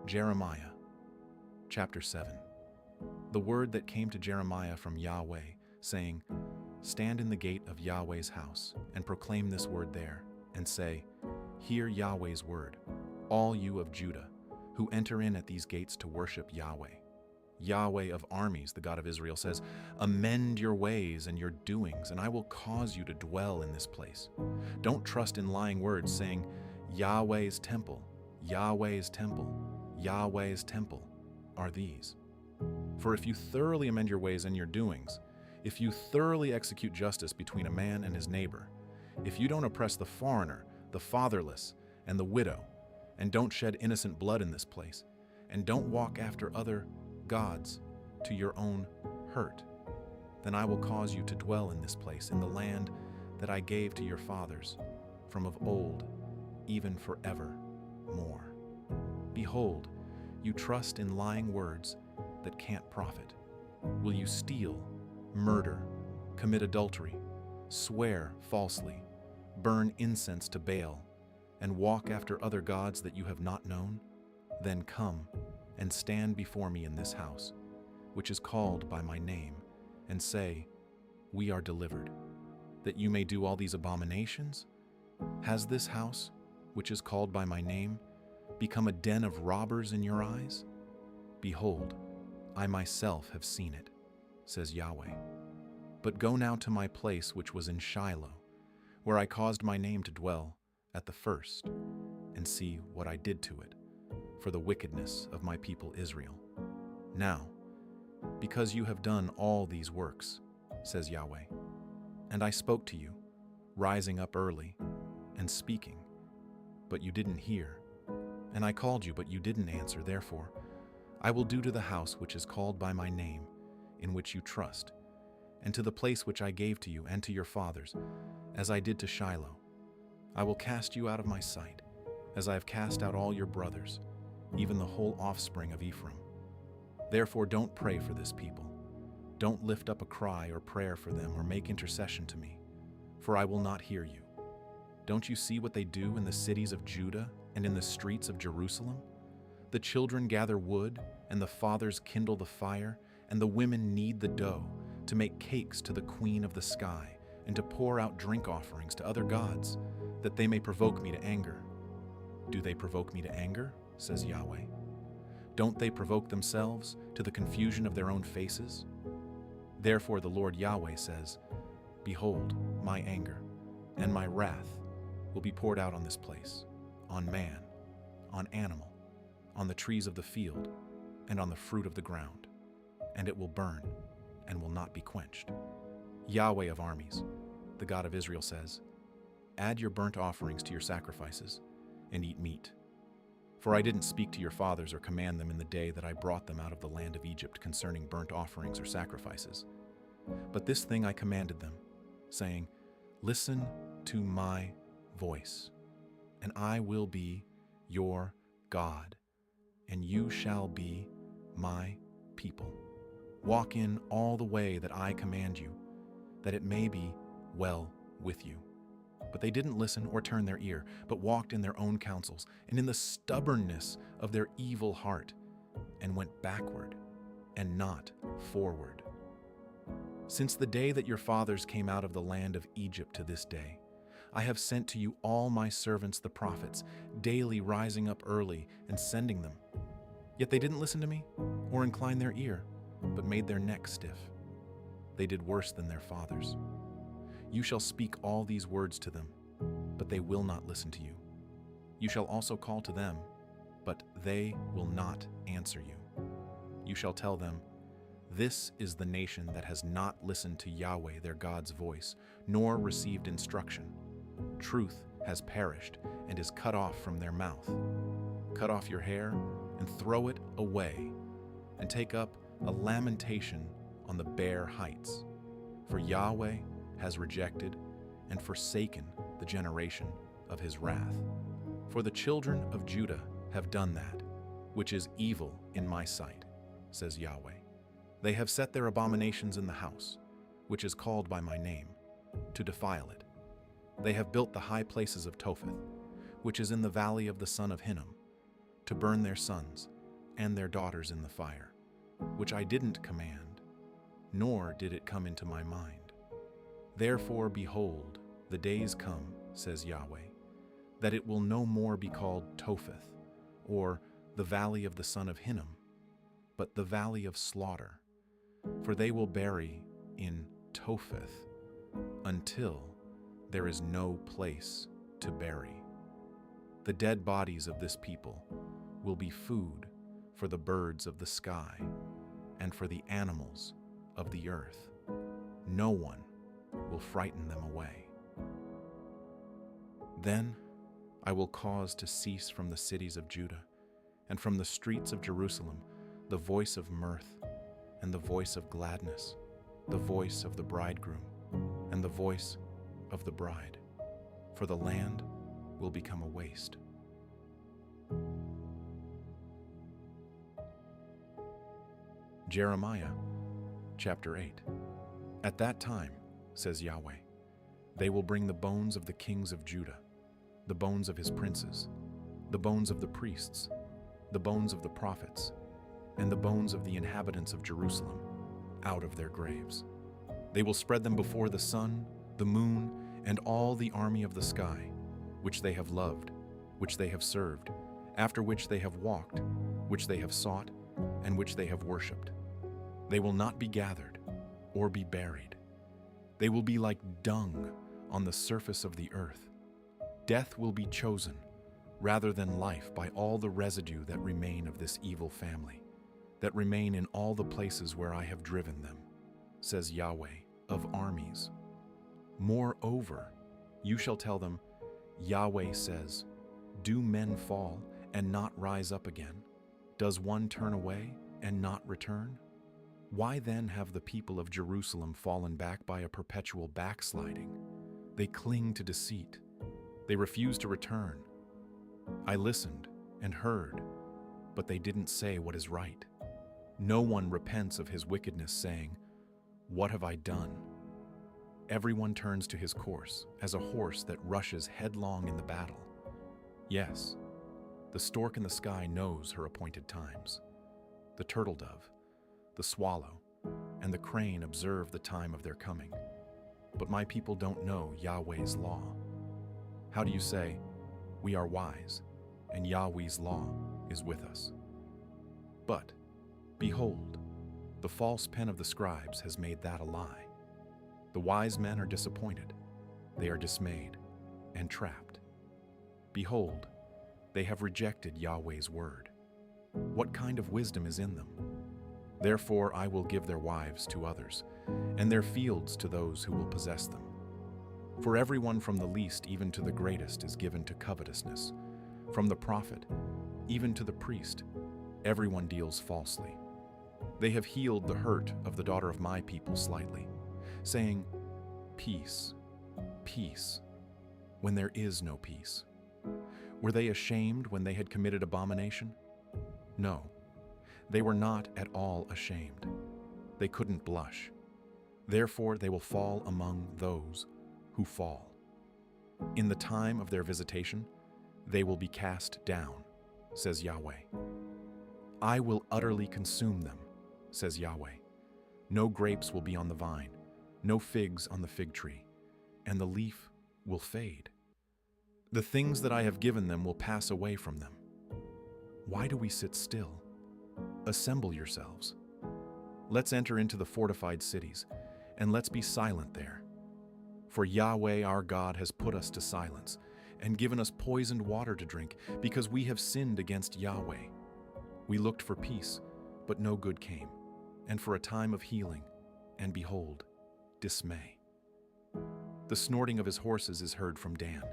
Jeremiah, chapter 7. The word that came to Jeremiah from Yahweh, saying, Stand in the gate of Yahweh's house, and proclaim this word there, and say, Hear Yahweh's word, all you of Judah, who enter in at these gates to worship Yahweh. Yahweh of armies, the God of Israel, says, Amend your ways and your doings, and I will cause you to dwell in this place. Don't trust in lying words, saying, Yahweh's temple, Yahweh's temple, Yahweh's temple are these. For if you thoroughly amend your ways and your doings, if you thoroughly execute justice between a man and his neighbor, if you don't oppress the foreigner, the fatherless, and the widow, and don't shed innocent blood in this place, and don't walk after other gods to your own hurt, then I will cause you to dwell in this place, in the land that I gave to your fathers from of old, even forevermore. Behold, you trust in lying words that can't profit. Will you steal, murder, commit adultery, swear falsely, burn incense to Baal, and walk after other gods that you have not known? Then come and stand before me in this house, which is called by my name, and say, We are delivered, that you may do all these abominations? Has this house, which is called by my name, become a den of robbers in your eyes? Behold, I myself have seen it, says Yahweh. But go now to my place which was in Shiloh, where I caused my name to dwell at the first, and see what I did to it, for the wickedness of my people Israel. Now, because you have done all these works, says Yahweh, and I spoke to you, rising up early and speaking, but you didn't hear, and I called you, but you didn't answer. Therefore, I will do to the house which is called by my name, in which you trust, and to the place which I gave to you and to your fathers, as I did to Shiloh. I will cast you out of my sight, as I have cast out all your brothers, even the whole offspring of Ephraim. Therefore don't pray for this people. Don't lift up a cry or prayer for them or make intercession to me, for I will not hear you. Don't you see what they do in the cities of Judah and in the streets of Jerusalem? The children gather wood, and the fathers kindle the fire, and the women knead the dough to make cakes to the queen of the sky, and to pour out drink offerings to other gods, that they may provoke me to anger. Do they provoke me to anger? Says Yahweh. Don't they provoke themselves to the confusion of their own faces? Therefore the Lord Yahweh says, Behold, my anger and my wrath will be poured out on this place, on man, on animal, on the trees of the field, and on the fruit of the ground, and it will burn and will not be quenched. Yahweh of armies, the God of Israel says, Add your burnt offerings to your sacrifices, and eat meat. For I didn't speak to your fathers or command them in the day that I brought them out of the land of Egypt concerning burnt offerings or sacrifices. But this thing I commanded them, saying, Listen to my voice, and I will be your God, and you shall be my people. Walk in all the way that I command you, that it may be well with you. But they didn't listen or turn their ear, but walked in their own counsels, and in the stubbornness of their evil heart, and went backward and not forward. Since the day that your fathers came out of the land of Egypt to this day, I have sent to you all my servants the prophets, daily rising up early and sending them. Yet they didn't listen to me or incline their ear, but made their neck stiff. They did worse than their fathers. You shall speak all these words to them, but they will not listen to you. You shall also call to them, but they will not answer you. You shall tell them, This is the nation that has not listened to Yahweh their God's voice, nor received instruction. Truth has perished and is cut off from their mouth. Cut off your hair and throw it away, and take up a lamentation on the bare heights. For Yahweh has rejected and forsaken the generation of his wrath. For the children of Judah have done that, which is evil in my sight, says Yahweh. They have set their abominations in the house, which is called by my name, to defile it. They have built the high places of Topheth, which is in the valley of the son of Hinnom, to burn their sons and their daughters in the fire, which I didn't command, nor did it come into my mind. Therefore, behold, the days come, says Yahweh, that it will no more be called Topheth, or the valley of the son of Hinnom, but the valley of slaughter, for they will bury in Topheth until there is no place to bury. The dead bodies of this people will be food for the birds of the sky and for the animals of the earth. No one will frighten them away. Then I will cause to cease from the cities of Judah and from the streets of Jerusalem the voice of mirth and the voice of gladness, the voice of the bridegroom and the voice of the bride, for the land will become a waste. Jeremiah chapter 8. At that time, says Yahweh, they will bring the bones of the kings of Judah, the bones of his princes, the bones of the priests, the bones of the prophets, and the bones of the inhabitants of Jerusalem out of their graves. They will spread them before the sun, the moon, and all the army of the sky, which they have loved, which they have served, after which they have walked, which they have sought, and which they have worshipped. They will not be gathered or be buried. They will be like dung on the surface of the earth. Death will be chosen rather than life by all the residue that remain of this evil family, that remain in all the places where I have driven them, says Yahweh of armies. Moreover, you shall tell them, Yahweh says, do men fall and not rise up again? Does one turn away and not return? Why then have the people of Jerusalem fallen back by a perpetual backsliding? They cling to deceit. They refuse to return. I listened and heard, but they didn't say what is right. No one repents of his wickedness, saying, what have I done? Everyone turns to his course as a horse that rushes headlong in the battle. Yes, the stork in the sky knows her appointed times. The turtle dove, the swallow, and the crane observe the time of their coming. But my people don't know Yahweh's law. How do you say, we are wise, and Yahweh's law is with us? But, behold, the false pen of the scribes has made that a lie. The wise men are disappointed, they are dismayed, and trapped. Behold, they have rejected Yahweh's word. What kind of wisdom is in them? Therefore I will give their wives to others, and their fields to those who will possess them. For everyone from the least even to the greatest is given to covetousness. From the prophet even to the priest, everyone deals falsely. They have healed the hurt of the daughter of my people slightly, saying, peace, peace, when there is no peace. Were they ashamed when they had committed abomination? No, they were not at all ashamed. They couldn't blush. Therefore they will fall among those who fall. In the time of their visitation, they will be cast down, says Yahweh. I will utterly consume them, says Yahweh. No grapes will be on the vine, no figs on the fig tree, and the leaf will fade. The things that I have given them will pass away from them. Why do we sit still? Assemble yourselves. Let's enter into the fortified cities, and let's be silent there. For Yahweh our God has put us to silence, and given us poisoned water to drink, because we have sinned against Yahweh. We looked for peace, but no good came, and for a time of healing, and behold, dismay. The snorting of his horses is heard from Dan.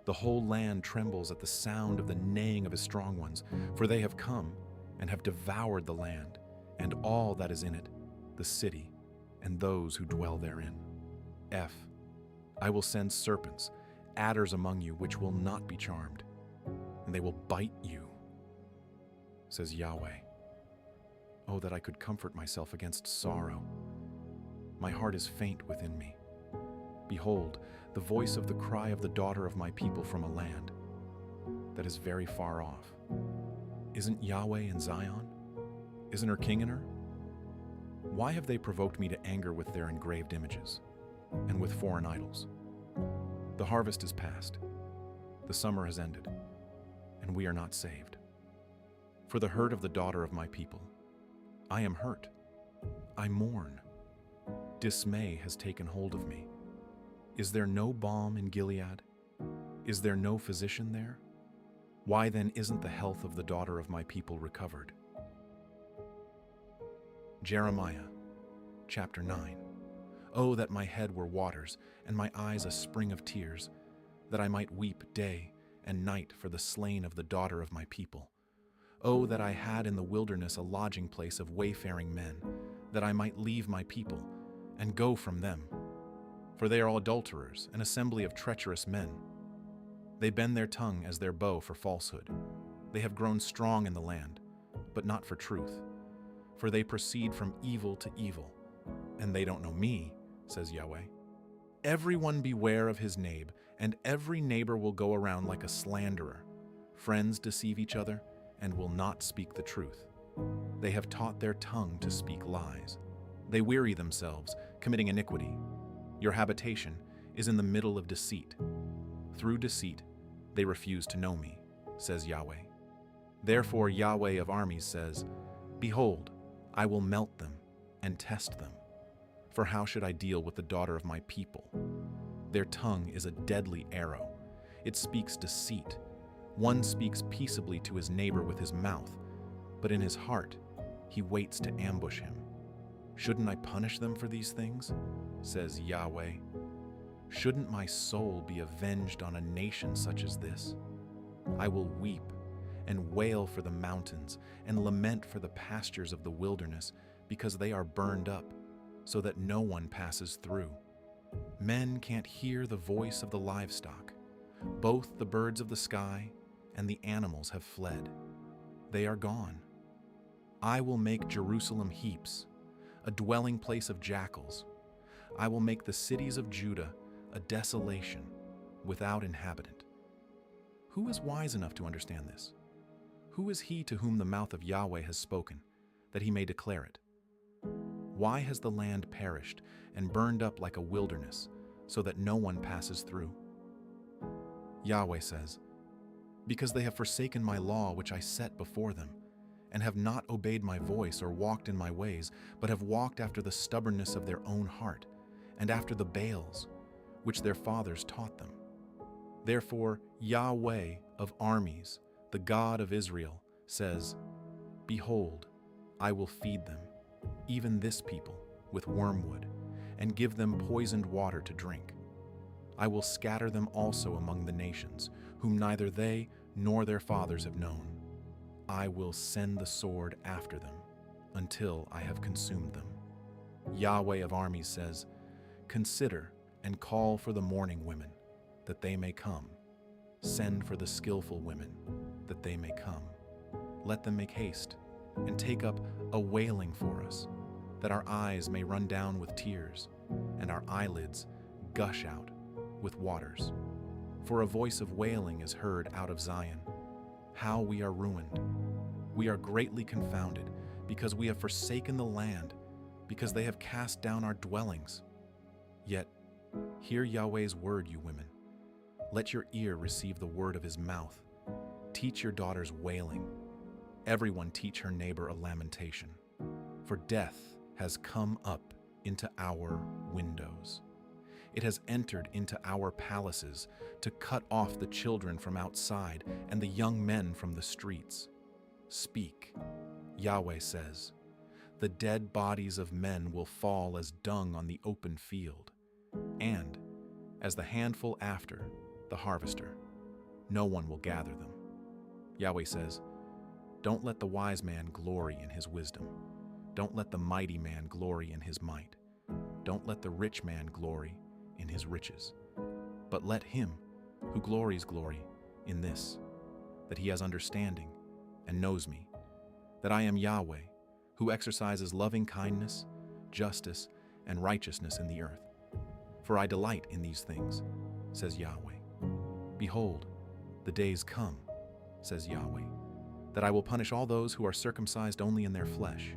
The whole land trembles at the sound of the neighing of his strong ones, for they have come and have devoured the land, and all that is in it, the city, and those who dwell therein. I will send serpents, adders among you, which will not be charmed, and they will bite you, says Yahweh. Oh, that I could comfort myself against sorrow. My heart is faint within me. Behold, the voice of the cry of the daughter of my people from a land that is very far off. Isn't Yahweh in Zion? Isn't her king in her? Why have they provoked me to anger with their engraved images and with foreign idols? The harvest is past, the summer has ended, and we are not saved. For the hurt of the daughter of my people, I am hurt, I mourn. Dismay has taken hold of me. Is there no balm in Gilead? Is there no physician there? Why then isn't the health of the daughter of my people recovered? Jeremiah, chapter 9. Oh, that my head were waters, and my eyes a spring of tears, that I might weep day and night for the slain of the daughter of my people. Oh, that I had in the wilderness a lodging place of wayfaring men, that I might leave my people and go from them. For they are all adulterers, an assembly of treacherous men. They bend their tongue as their bow for falsehood. They have grown strong in the land, but not for truth. For they proceed from evil to evil, and they don't know me, says Yahweh. Everyone beware of his neighbor, and every neighbor will go around like a slanderer. Friends deceive each other and will not speak the truth. They have taught their tongue to speak lies. They weary themselves, committing iniquity. Your habitation is in the middle of deceit. Through deceit, they refuse to know me, says Yahweh. Therefore Yahweh of armies says, Behold, I will melt them and test them. For how should I deal with the daughter of my people? Their tongue is a deadly arrow. It speaks deceit. One speaks peaceably to his neighbor with his mouth, but in his heart he waits to ambush him. Shouldn't I punish them for these things? Says Yahweh. Shouldn't my soul be avenged on a nation such as this? I will weep and wail for the mountains and lament for the pastures of the wilderness, because they are burned up, so that no one passes through. Men can't hear the voice of the livestock. Both the birds of the sky and the animals have fled. They are gone. I will make Jerusalem heaps, a dwelling place of jackals. I will make the cities of Judah a desolation without inhabitant. Who is wise enough to understand this? Who is he to whom the mouth of Yahweh has spoken, that he may declare it? Why has the land perished and burned up like a wilderness, so that no one passes through? Yahweh says, Because they have forsaken my law which I set before them, and have not obeyed my voice or walked in my ways, but have walked after the stubbornness of their own heart, and after the Baals, which their fathers taught them. Therefore Yahweh of armies, the God of Israel, says, Behold, I will feed them, even this people, with wormwood, and give them poisoned water to drink. I will scatter them also among the nations, whom neither they nor their fathers have known. I will send the sword after them, until I have consumed them. Yahweh of armies says, Consider and call for the mourning women, that they may come. Send for the skillful women, that they may come. Let them make haste, and take up a wailing for us, that our eyes may run down with tears, and our eyelids gush out with waters. For a voice of wailing is heard out of Zion. How we are ruined! We are greatly confounded, because we have forsaken the land, because they have cast down our dwellings. Yet, hear Yahweh's word, you women. Let your ear receive the word of his mouth. Teach your daughters wailing. Everyone teach her neighbor a lamentation. For death has come up into our windows. It has entered into our palaces to cut off the children from outside and the young men from the streets. Speak, Yahweh says. The dead bodies of men will fall as dung on the open field, and as the handful after the harvester, no one will gather them. Yahweh says, Don't let the wise man glory in his wisdom. Don't let the mighty man glory in his might. Don't let the rich man glory in his riches. But let him who glories glory in this, that he has understanding and knows me, that I am Yahweh, who exercises loving kindness, justice, and righteousness in the earth. For I delight in these things, says Yahweh. Behold, the days come, says Yahweh, that I will punish all those who are circumcised only in their flesh: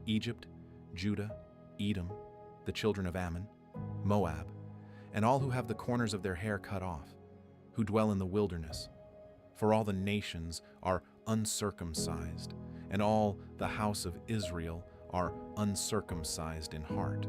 Egypt, Judah, Edom, the children of Ammon, Moab, and all who have the corners of their hair cut off, who dwell in the wilderness. For all the nations are uncircumcised, and all the house of Israel are uncircumcised in heart.